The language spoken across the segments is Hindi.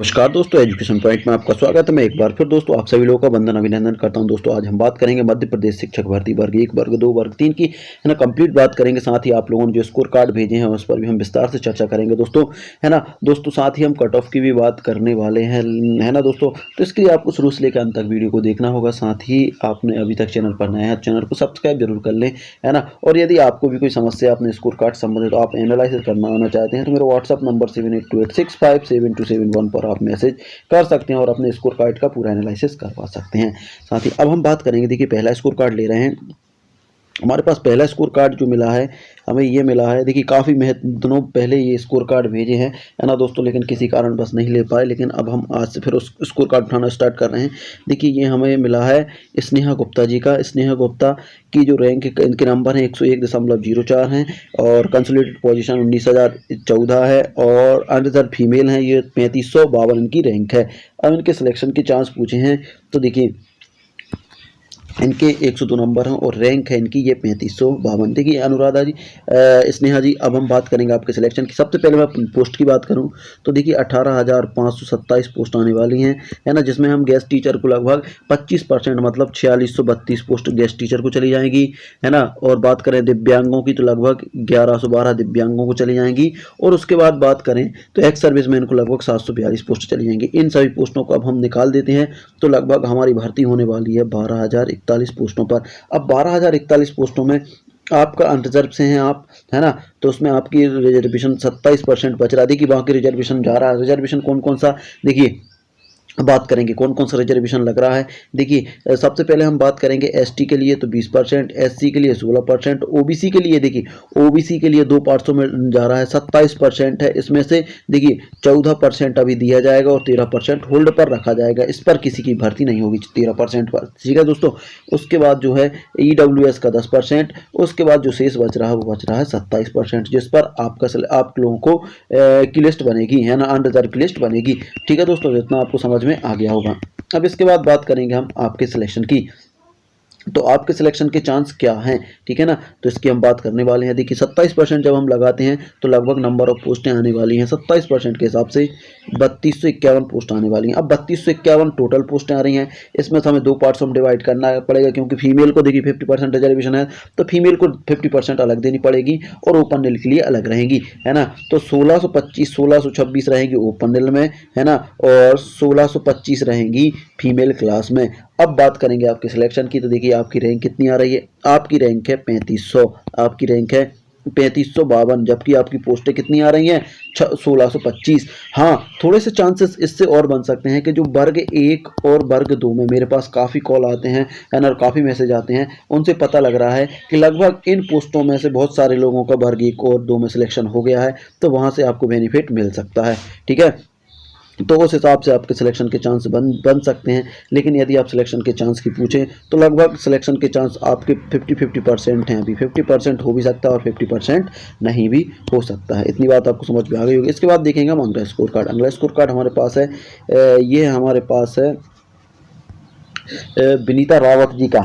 नमस्कार दोस्तों, एजुकेशन पॉइंट में आपका स्वागत है। मैं एक बार फिर दोस्तों आप सभी लोगों का वंदन अभिनंदन करता हूं। दोस्तों आज हम बात करेंगे मध्य प्रदेश शिक्षक भर्ती वर्ग 1, वर्ग 2, वर्ग 3 की, है ना, कंप्लीट बात करेंगे। साथ ही आप लोगों ने जो स्कोर कार्ड भेजे हैं उस पर भी हम विस्तार से चर्चा करेंगे दोस्तों, है ना दोस्तों। साथ ही हम कट ऑफ की भी बात करने वाले हैं, है ना दोस्तों। तो इसके लिए आपको शुरू से लेकर अंत तक वीडियो को देखना होगा। साथ ही आपने अभी तक चैनल पर नया है, चैनल को सब्सक्राइब जरूर कर लें, है ना। और यदि आपको भी कोई समस्या अपने स्कोर कार्ड संबंधित आप एनालिसिस करना चाहते हैं तो मेरा व्हाट्सअप नंबर 7828657271 पर आप मैसेज कर सकते हैं और अपने स्कोर कार्ड का पूरा एनालिसिस करवा सकते हैं। साथ ही अब हम बात करेंगे, देखिए पहला स्कोर कार्ड ले रहे हैं। हमारे पास पहला स्कोर कार्ड जो मिला है, हमें ये मिला है, देखिए काफ़ी दिनों पहले ये स्कोर कार्ड भेजे हैं, है ना दोस्तों, लेकिन किसी कारण बस नहीं ले पाए। लेकिन अब हम आज से फिर उस स्कोर कार्ड उठाना स्टार्ट कर रहे हैं। देखिए ये हमें मिला है स्नेहा गुप्ता जी का। स्नेहा गुप्ता की जो रैंक इनके नंबर हैं 101.04 हैं और कंसोलिडेटेड पोजीशन 19,014 है और अनरिजर्व फीमेल हैं। ये 3552 इनकी रैंक है। अब इनके सिलेक्शन के चांस पूछे हैं तो देखिए इनके 102 नंबर हैं और रैंक है इनकी ये 3552। देखिए अनुराधा जी, स्नेहा जी, अब हम बात करेंगे आपके सिलेक्शन की। सबसे पहले मैं पोस्ट की बात करूं तो देखिए 18,527 पोस्ट आने वाली हैं, है ना, जिसमें हम गेस्ट टीचर को लगभग 25% मतलब 4632 पोस्ट गेस्ट टीचर को चली जाएंगी, है ना। और बात करें दिव्यांगों की तो लगभग 1112 दिव्यांगों को चली जाएंगी। और उसके बाद बात करें तो एक्स सर्विसमैन को लगभग 742 पोस्ट चली जाएंगी। इन सभी पोस्टों को अब हम निकाल देते हैं तो लगभग हमारी भर्ती होने वाली है 12,041 पोस्टों पर। अब 12,041 पोस्टों में आपका अनरिजर्व से हैं आप, है ना, तो उसमें आपकी रिजर्वेशन 27% बच रहा है। देखिए बाकी रिजर्वेशन जा रहा है। रिजर्वेशन कौन कौन सा, देखिए बात करेंगे कौन कौन सा रिजर्वेशन लग रहा है। देखिए सबसे पहले हम बात करेंगे एसटी के लिए तो 20%, एससी के लिए 16%, ओबीसी के लिए, देखिए ओबीसी के लिए 2 पार्ट्सों में जा रहा है, 27% है। इसमें से देखिए 14% अभी दिया जाएगा और 13% होल्ड पर रखा जाएगा। इस पर किसी की भर्ती नहीं होगी 13% पर, ठीक है दोस्तों। उसके बाद जो है ईडब्ल्यूएस का 10%, उसके बाद जो शेष बच रहा है वो बच रहा है 27%, जिस पर आप लोगों को की लिस्ट बनेगी, है ना, अनरिजर्व की लिस्ट बनेगी। ठीक है दोस्तों, जितना आपको समझ में आ गया होगा। अब इसके बाद बात करेंगे हम आपके सिलेक्शन की। तो आपके सिलेक्शन के चांस क्या हैं, ठीक है ना, तो इसकी हम बात करने वाले हैं। देखिए 27% जब हम लगाते हैं तो लगभग नंबर ऑफ पोस्टें आने वाली हैं 27% के हिसाब से 3251 पोस्ट आने वाली हैं। अब 3251 टोटल पोस्टें आ रही हैं। इसमें से हमें 2 पार्ट्स में डिवाइड करना पड़ेगा, क्योंकि फीमेल को देखिए 50% रिजर्वेशन है तो फीमेल को 50% अलग देनी पड़ेगी और ओपन नील के लिए अलग रहेंगी, है ना। तो 1625 1626 रहेंगी ओपन नील में, है ना, और 1625 रहेंगी फीमेल क्लास में। अब बात करेंगे आपके सिलेक्शन की। तो देखिए आपकी रैंक कितनी आ रही है, आपकी रैंक है 3500, आपकी रैंक है 3552, जबकि आपकी पोस्टें कितनी आ रही हैं 1625। हाँ, थोड़े से चांसेस इससे और बन सकते हैं कि जो वर्ग 1 और वर्ग 2 में मेरे पास काफ़ी कॉल आते हैं, है ना, काफ़ी मैसेज आते हैं, उनसे पता लग रहा है कि लगभग इन पोस्टों में से बहुत सारे लोगों का वर्ग 1 और 2 में सिलेक्शन हो गया है, तो वहाँ से आपको बेनिफिट मिल सकता है, ठीक है। तो उस हिसाब से आपके सिलेक्शन के चांस बन सकते हैं। लेकिन यदि आप सिलेक्शन के चांस की पूछें तो लगभग सिलेक्शन के चांस आपके 50-50% हैं। अभी 50% हो भी सकता है और 50% नहीं भी हो सकता है। इतनी बात आपको समझ में आ गई होगी। इसके बाद देखेंगे हम अगला स्कोर कार्ड। अगला स्कोर कार्ड हमारे पास है, ये हमारे पास है विनीता रावत जी का।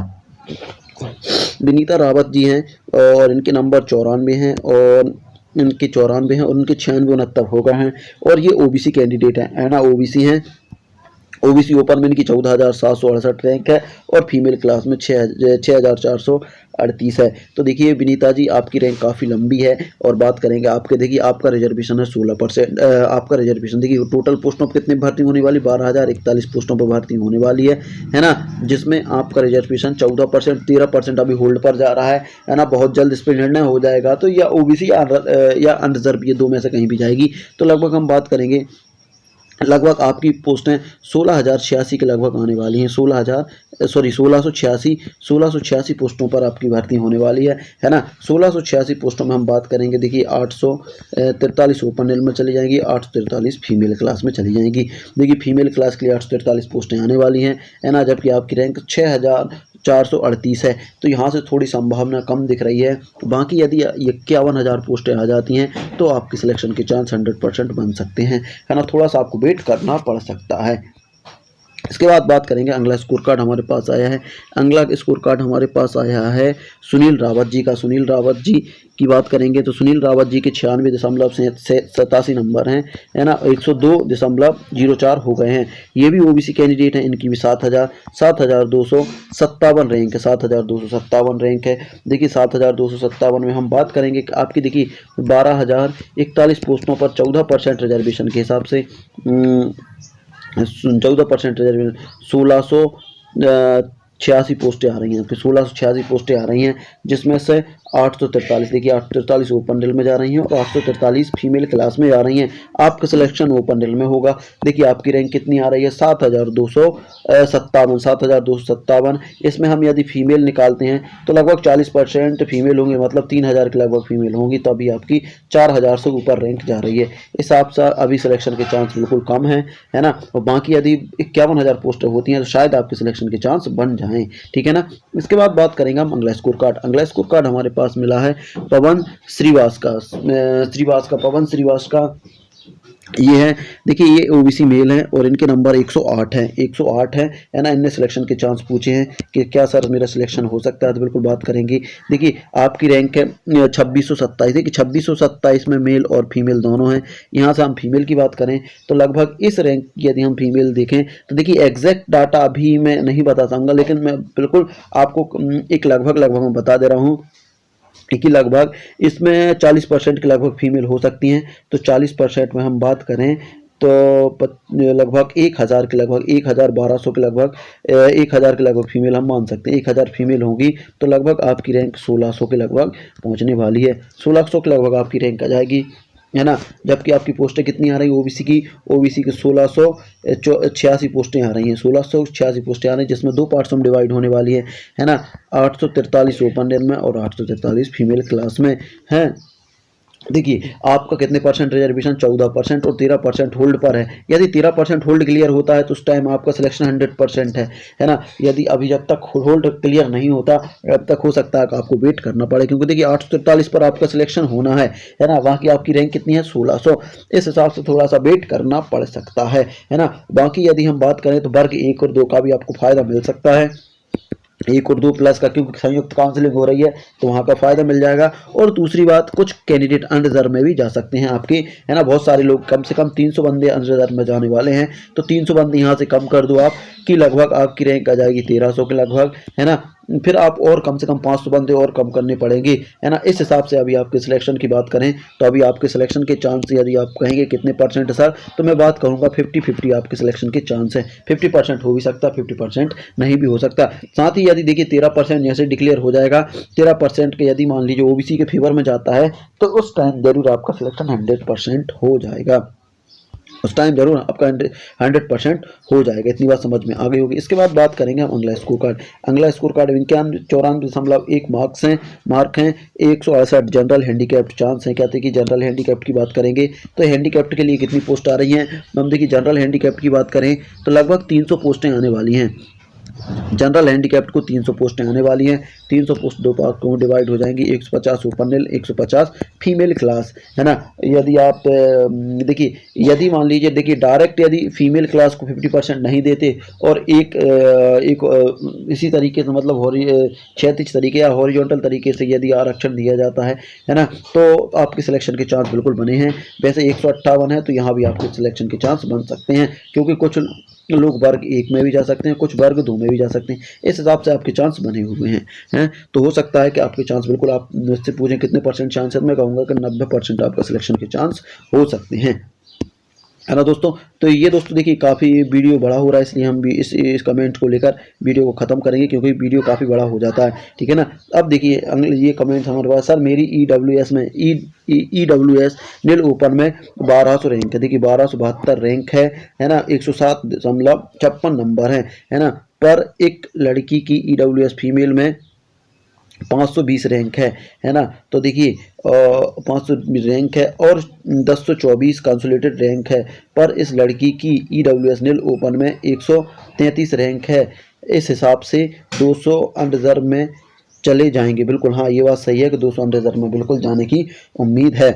विनीता रावत जी हैं और इनके नंबर 94 हैं और इनके 94 हैं और उनके 96-69 हो गए हैं और ये ओबीसी कैंडिडेट हैं, है ना, ओबीसी हैं। ओबीसी ओपन में इनकी 14,768 रैंक है और फीमेल क्लास में 6,438 है। तो देखिए विनीता जी आपकी रैंक काफ़ी लंबी है। और बात करेंगे आपके, देखिए आपका रिजर्वेशन है 16%। आपका रिजर्वेशन देखिए टोटल पोस्टों पर कितनी भर्ती होने वाली, 12,041 पोस्टों पर भर्ती होने वाली है ना, जिसमें आपका रिजर्वेशन 14%, 13% अभी होल्ड पर जा रहा है ना। बहुत जल्द इस पर निर्णय हो जाएगा, तो या ओबीसी या अनरिजर्व, ये 2 में से कहीं भी जाएगी। तो लगभग हम बात करेंगे, लगभग आपकी पोस्टें 16,086 के लगभग आने वाली हैं। 1686 पोस्टों पर आपकी भर्ती होने वाली है ना। 1686 पोस्टों में हम बात करेंगे, देखिए 843 ओपन नील में चली जाएंगी, 843 फीमेल क्लास में चली जाएंगी। देखिए फीमेल क्लास के लिए 843 पोस्टें आने वाली हैं, है ना, जबकि आपकी रैंक 6,438 है। तो यहाँ से थोड़ी संभावना कम दिख रही है। बाकी यदि 51,000 पोस्टें आ जाती हैं तो आपकी सिलेक्शन के चांस 100% बन सकते हैं, है ना। थोड़ा सा आपको वेट करना पड़ सकता है। इसके बाद बात करेंगे अगला स्कोर कार्ड हमारे पास आया है। अगला स्कोर कार्ड हमारे पास आया है सुनील रावत जी का। सुनील रावत जी की बात करेंगे तो सुनील रावत जी के 96.87 नंबर हैं, है ना, 102.04 हो गए हैं। ये भी ओबीसी कैंडिडेट हैं। इनकी भी 7,257 रैंक है, 7,257 रैंक है। देखिए 7,257 में हम बात करेंगे कि आपकी देखिए 12,041 पोस्टों पर 14% रिजर्वेशन के हिसाब से 14% रिजर्वेशन 1686 पोस्टें आ रही हैं, फिर 1686 पोस्टें आ रही हैं, जिसमें से 843 देखिए 843 ओपन रेल में जा रही हैं और 843 फीमेल क्लास में जा रही हैं। आपका सिलेक्शन ओपन रेल में होगा। देखिए आपकी रैंक कितनी आ रही है 7,257। इसमें हम यदि फीमेल निकालते हैं तो लगभग 40% फीमेल होंगे, मतलब 3,000 के लगभग फीमेल होंगी, तो अभी आपकी 4,000 से ऊपर रैंक जा रही है। इस हिसाब से अभी सिलेक्शन के चांस बिल्कुल कम है ना। और बाकी यदि 51,000 पोस्टें होती हैं तो शायद आपके सिलेक्शन के चांस बन जाएं, ठीक है ना। इसके बाद बात करेंगे हम अगला स्कोर कार्ड। अगला स्कोर कार्ड हमारे पास मिला है पवन श्रीवास का। पवन श्रीवास का ये है। देखिए ये ओबीसी मेल है और इनके नंबर 108 हैं, 108 है ना। इनने सिलेक्शन के चांस पूछे हैं कि क्या सर मेरा सिलेक्शन हो सकता है, तो बिल्कुल बात करेंगे। देखिए आपकी रैंक है 2627। देखिए 2627 में मेल और फीमेल दोनों हैं। यहाँ से हम फीमेल की बात करें तो लगभग इस रैंक की यदि हम फीमेल देखें तो देखिए एग्जैक्ट डाटा अभी मैं नहीं बता सकूँगा, लेकिन मैं बिल्कुल आपको एक लगभग मैं बता दे रहा हूँ कि लगभग इसमें 40% के लगभग फीमेल हो सकती हैं। तो 40% में हम बात करें तो लगभग 1,000 के लगभग 1,1200 के लगभग 1,000 के लगभग फीमेल हम मान सकते हैं। 1,000 फीमेल होंगी तो लगभग आपकी रैंक 1,600 के लगभग पहुंचने वाली है। 1,600 के लगभग आपकी रैंक आ जाएगी, है ना। जबकि आपकी पोस्टें कितनी आ रही है ओबीसी की 1,686 पोस्टें आ रही हैं, 1,686 पोस्टें आ रही हैं, जिसमें 2 पार्ट्स में डिवाइड होने वाली है ना। 843 ओपन रेल में और 843 फीमेल क्लास में है। देखिए आपका कितने परसेंट रिजर्वेशन 14% और 13% होल्ड पर है। यदि 13% होल्ड क्लियर होता है तो उस टाइम आपका सिलेक्शन 100% है ना। यदि अभी जब तक होल्ड क्लियर नहीं होता तब तक हो सकता है कि आपको वेट करना पड़े, क्योंकि देखिए 843 पर आपका सिलेक्शन होना है ना। वहाँ की आपकी रैंक कितनी है 1,600। इस हिसाब से थोड़ा सा वेट करना पड़ सकता है ना। बाकी यदि हम बात करें तो वर्ग 1 और 2 का भी आपको फायदा मिल सकता है, 1 और 2 प्लस का, क्योंकि संयुक्त काउंसलिंग हो रही है तो वहाँ का फायदा मिल जाएगा। और दूसरी बात, कुछ कैंडिडेट अनरिजर्व में भी जा सकते हैं आपके, है ना। बहुत सारे लोग, कम से कम 300 बंदे अनरिजर्व में जाने वाले हैं, तो 300 बंदे यहाँ से कम कर दो आप कि लगभग आपकी रैंक आ जाएगी 1,300 के लगभग, है ना। फिर आप और कम से कम 500 बंदे और कम करने पड़ेंगे, है ना। इस हिसाब से अभी आपके सिलेक्शन की बात करें तो अभी आपके सिलेक्शन के चांस, यदि आप कहेंगे कितने परसेंट सर, तो मैं बात करूंगा 50-50 आपके सिलेक्शन के चांस है। 50% हो भी सकता है, 50% नहीं भी हो सकता। साथ ही यदि देखिए 13% जैसे डिक्लेयर हो जाएगा, 13% के यदि मान लीजिए ओबीसी के फेवर में जाता है तो उस टाइम जरूर आपका सिलेक्शन 100% हो जाएगा, उस टाइम जरूर आपका 100% हो जाएगा। इतनी बात समझ में आ गई होगी। इसके बाद बात करेंगे हम अगला स्कोर कार्ड। अगला स्कोर कार्ड 94.1 मार्क हैं 168 जनरल हैंडीकैप्ट चांस है। कहते हैं कि जनरल हैंडीकैप्ट की बात करेंगे तो हैंडीकैप्ट के लिए कितनी पोस्ट आ रही हैं, हम देखिए जनरल हैंडीकैप्ट की बात करें तो लगभग 300 पोस्टें आने वाली हैं। जनरल हैंडीकैप्ट को 300 पोस्टें आने वाली हैं। 300 पोस्ट 2 पार्ट में डिवाइड हो जाएंगी, 150 ओपन रेल, 150 फीमेल क्लास, है ना। यदि आप देखिए, यदि मान लीजिए देखिए डायरेक्ट यदि फीमेल क्लास को 50% नहीं देते और एक इसी तरीके से, मतलब क्षैतिज तरीके या हॉरिजॉन्टल तरीके से यदि आरक्षण दिया जाता है ना, तो आपके सिलेक्शन के चांस बिल्कुल बने हैं। वैसे 158 है तो यहाँ भी आपके सिलेक्शन के चांस बन सकते हैं, क्योंकि कुछ लोग वर्ग 1 में भी जा सकते हैं, कुछ वर्ग 2 में भी जा सकते हैं। इस हिसाब से आपके चांस बने हुए हैं। तो हो सकता है कि आपके चांस बिल्कुल, आप मुझसे पूछें कितने परसेंट चांस है, मैं कहूँगा कि 90% आपका सिलेक्शन के चांस हो सकते हैं, है ना दोस्तों। तो ये दोस्तों देखिए काफ़ी वीडियो बड़ा हो रहा है, इसलिए हम भी इस कमेंट को लेकर वीडियो को ख़त्म करेंगे, क्योंकि वीडियो काफ़ी बड़ा हो जाता है, ठीक है ना। अब देखिए ये कमेंट हमारे पास, सर मेरी EWS में EWS नील ओपन में 1200 रैंक है। देखिए 1272 रैंक है ना, 107.56 नंबर है ना। पर एक लड़की की EWS फीमेल में 520 रैंक है ना। तो देखिए 520 रैंक है और 1024 कंसोलिडेटेड रैंक है, पर इस लड़की की EWS नील ओपन में 133 रैंक है। इस हिसाब से 200 अनरिजर्व में चले जाएंगे। बिल्कुल हाँ, ये बात सही है कि 200 अनरिजर्व में बिल्कुल जाने की उम्मीद है।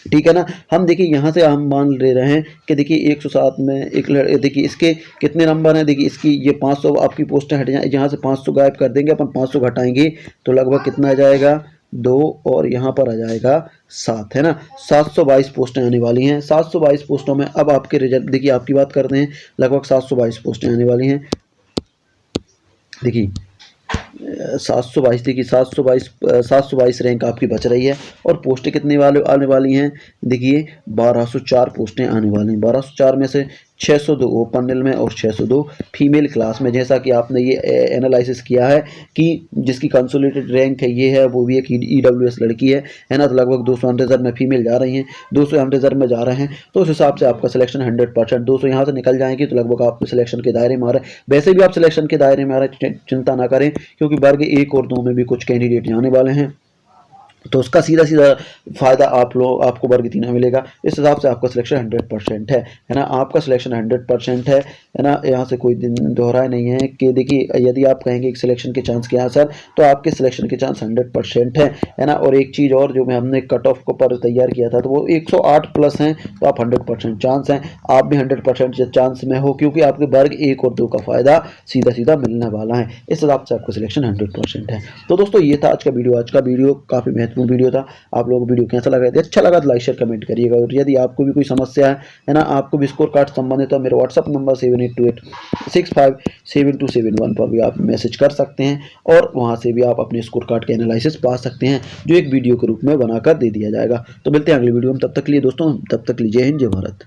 ठीक है ना। हम देखिए यहाँ से हम मान ले रहे हैं कि देखिए 107 में एक देखिए इसके कितने नंबर हैं, देखिए इसकी ये 500 आपकी पोस्टें हट जाए, यहाँ से 500 गायब कर देंगे अपन, 500 घटाएंगे तो लगभग कितना आ जाएगा 2, और यहाँ पर आ जाएगा 7, है ना। 722 पोस्टें आने वाली हैं। 722 पोस्टों में अब आपके रिजल्ट देखिए, आपकी बात करते हैं, लगभग 722 पोस्टें आने वाली हैं। देखिए 722, देखिए 722 रैंक आपकी बच रही है, और पोस्टें कितने वाले आने वाली हैं, देखिए 1204 पोस्टें आने वाली हैं। 1204 में से 602 ओपन में और 602 फीमेल क्लास में। जैसा कि आपने ये एनालिसिस किया है कि जिसकी कंसोलिडेटेड रैंक है ये है, वो भी एक EWS लड़की है ना। तो लगभग 200 अनरिजर्व में फीमेल जा रही हैं, 200 अनरिजर्व में जा रहे हैं, तो उस हिसाब से आपका सिलेक्शन 100%। 200 यहाँ से निकल जाएंगे तो लगभग आप सिलेक्शन के दायरे में आ रहे हैं। वैसे भी आप सिलेक्शन के दायरे में आ रहे हैं, चिंता ना करें, क्योंकि वर्ग 1 और 2 में भी कुछ कैंडिडेट जाने वाले हैं, तो उसका सीधा सीधा फ़ायदा आपको वर्ग 3 में मिलेगा। इस हिसाब से आपका सिलेक्शन 100% है ना। आपका सिलेक्शन 100% है ना। यहाँ से कोई दिन दोहराए नहीं है कि देखिए यदि आप कहेंगे कि सिलेक्शन के चांस क्या है सर, तो आपके सिलेक्शन के चांस 100% है ना। और एक चीज़ और, जो मैं हमने कट ऑफ पर तैयार किया था तो वो 108 प्लस हैं, तो आप 100% चांस हैं, आप भी 100% चांस में हो, क्योंकि आपके वर्ग 1 और 2 का फ़ायदा सीधा सीधा मिलने वाला है। इस हिसाब से आपका सिलेक्शन 100% है। तो दोस्तों ये था आज का वीडियो। आज का वीडियो काफ़ी महत्वपूर्ण वीडियो था। आप लोगों को वीडियो कैसा लगा, यदि अच्छा लगा तो लाइक शेयर कमेंट करिएगा, और यदि आपको भी कोई समस्या है ना, आपको भी स्कोर कार्ड संबंधित है, मेरे व्हाट्सअप नंबर 7828657271 पर भी आप मैसेज कर सकते हैं, और वहां से भी आप अपने स्कोर कार्ड के एनालिसिस पा सकते हैं, जो एक वीडियो के रूप में बनाकर दे दिया जाएगा। तो मिलते हैं अगली वीडियो में, तब तक के लिए दोस्तों, तब तक के लिए जय हिंद, जय भारत।